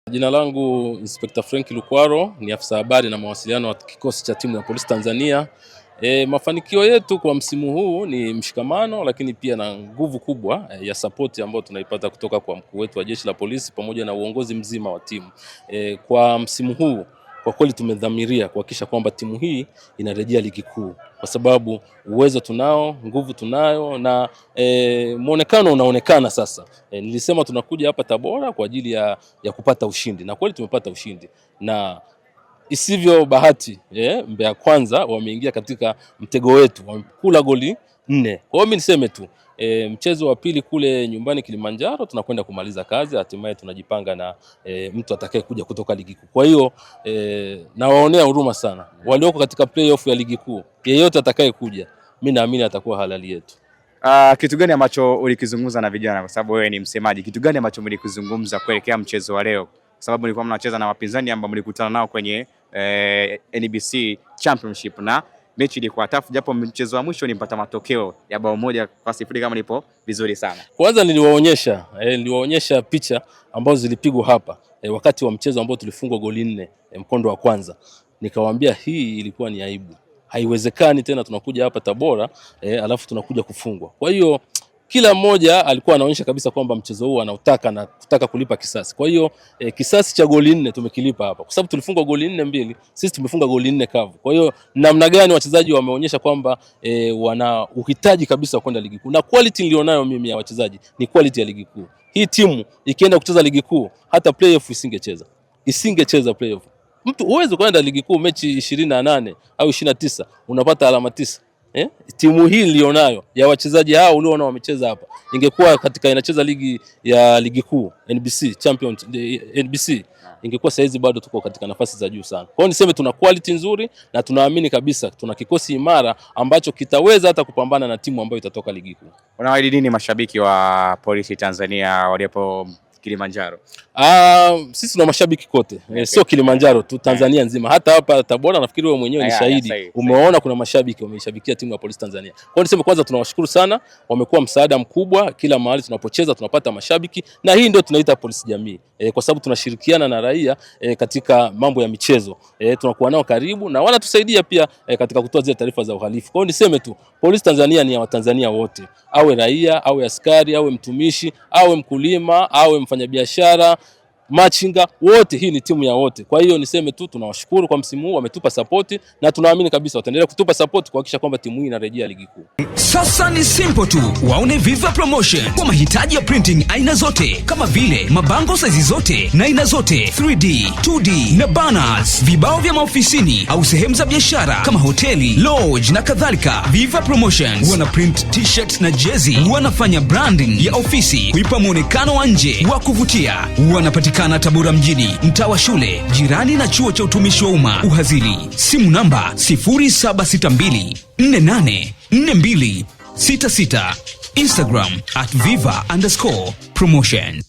Jina langu Inspector Frank Lukwaro, ni afisa habari na mawasiliano wa kikosi cha timu ya polisi Tanzania. Mafanikio yetu kwa msimu huu ni mshikamano, lakini pia na nguvu kubwa ya support ambayo tunaipata kutoka kwa mkuu wetu wa jeshi la polisi pamoja na uongozi mzima wa timu. Kwa msimu huu kwa kweli tumedhamiria kuhakikisha kwamba timu hii inarejea ligi kuu, kwa sababu uwezo tunao, nguvu tunayo na muonekano unaonekana sasa. Nilisema tunakuja hapa Tabora kwa ajili ya kupata ushindi, na kweli tumepata ushindi, na isivyo bahati Mbeya Kwanza wameingia katika mtego wetu, wamekula goli 4. Kwa hiyo mimi niseme tu mchezo wa pili kule nyumbani Kilimanjaro tunakwenda kumaliza kazi, hatimaye tunajipanga na mtu atakaye kuja kutoka ligi kuu. Kwa hiyo nawaonea huruma sana walioko katika playoff ya ligi kuu. Yeyote atakaye kuja, mimi naamini atakuwa halali yetu. Kitu gani ambacho ulikizungumza na vijana, kwa sababu wewe ni msemaji? Kitu gani ambacho mlikizungumza kuelekea mchezo wa leo, kwa sababu mlikuwa mnacheza na wapinzani ambao mlikutana nao kwenye NBC Championship na mechi ilikuwa tafu, japo mchezo wa mwisho nilipata matokeo ya 1-0 kama nipo vizuri sana. Kwanza niliwaonyesha picha ambazo zilipigwa hapa wakati wa mchezo ambao tulifungwa goli 4 mkondo wa kwanza. Nikawaambia hii ilikuwa ni aibu. Haiwezekani tena tunakuja hapa Tabora alafu tunakuja kufungwa. Kwa hiyo kila mmoja alikuwa anaonyesha kabisa kwamba mchezo huu anautaka na kutaka kulipa kisasi. Kwa hiyo kisasi cha goli 4 tumekilipa hapa, kwa sababu tulifunga goli 4-2, sisi tumefunga goli 4 kavu. Kwa hiyo namna gani wachezaji wameonyesha kwamba wana uhitaji kabisa kwenda ligi kuu, na quality nilionayo mimi ya wachezaji ni quality ya ligi kuu. Hii timu ikienda kucheza ligi kuu, hata playoff isingecheza playoff. Mtu uwezo kwenda ligi kuu mechi 28 au 29 unapata alama 9. Timu hii nilionayo ya wachezaji hao uliona wamecheza hapa, ingekuwa katika inacheza ligi kuu NBC Champions NBC, ingekuwa saizi bado tuko katika nafasi za juu sana. Kwa hiyo niseme tuna quality nzuri na tunaamini kabisa tuna kikosi imara ambacho kitaweza hata kupambana na timu ambayo itatoka ligi kuu. Unawaahidi nini mashabiki wa polisi Tanzania waliopo Kilimanjaro? Sisi tuna mashabiki kote. Sio Kilimanjaro tu, Tanzania nzima. Hata hapa Tabora nafikiri wewe mwenyewe ni shahidi. Umeona kuna mashabiki wameishabikia timu ya polisi Tanzania. Kwa hiyo niseme kwanza tunawashukuru sana, wamekuwa msaada mkubwa. Kila mahali tunapocheza tunapata mashabiki, na hii ndio tunaita polisi jamii. Kwa sababu tunashirikiana na raia katika mambo ya michezo. Tunakuwa nao karibu na wanatusaidia pia katika kutoa zile taarifa za uhalifu. Kwa hiyo niseme tu polisi Tanzania ni ya Watanzania wote. Awe raia, awe askari, awe mtumishi, awe mkulima, awe mfanyabiashara, machinga, wote, hii ni timu ya wote. Kwa hiyo niseme tu tunawashukuru kwa msimu huu, wametupa support na tunaamini kabisa wataendelea kutupa support kuhakikisha kwamba timu hii inarejea ligi kuu. Sasa ni simple tu, waone Viva Promotion kwa mahitaji ya printing aina zote, kama vile mabango size zote na aina zote, 3D, 2D na banners, vibao vya maofisini au sehemu za biashara kama hoteli, lodge na kadhalika. Viva Promotions wana print t-shirts na jezi, wanafanya branding ya ofisi kuipa muonekano wa nje wa kuvutia. Wanapatikana Tabora mjini, mtaa wa shule, jirani na chuo cha utumishi wa umma Uhazili. Simu namba 0762484266. Instagram @viva_promotion.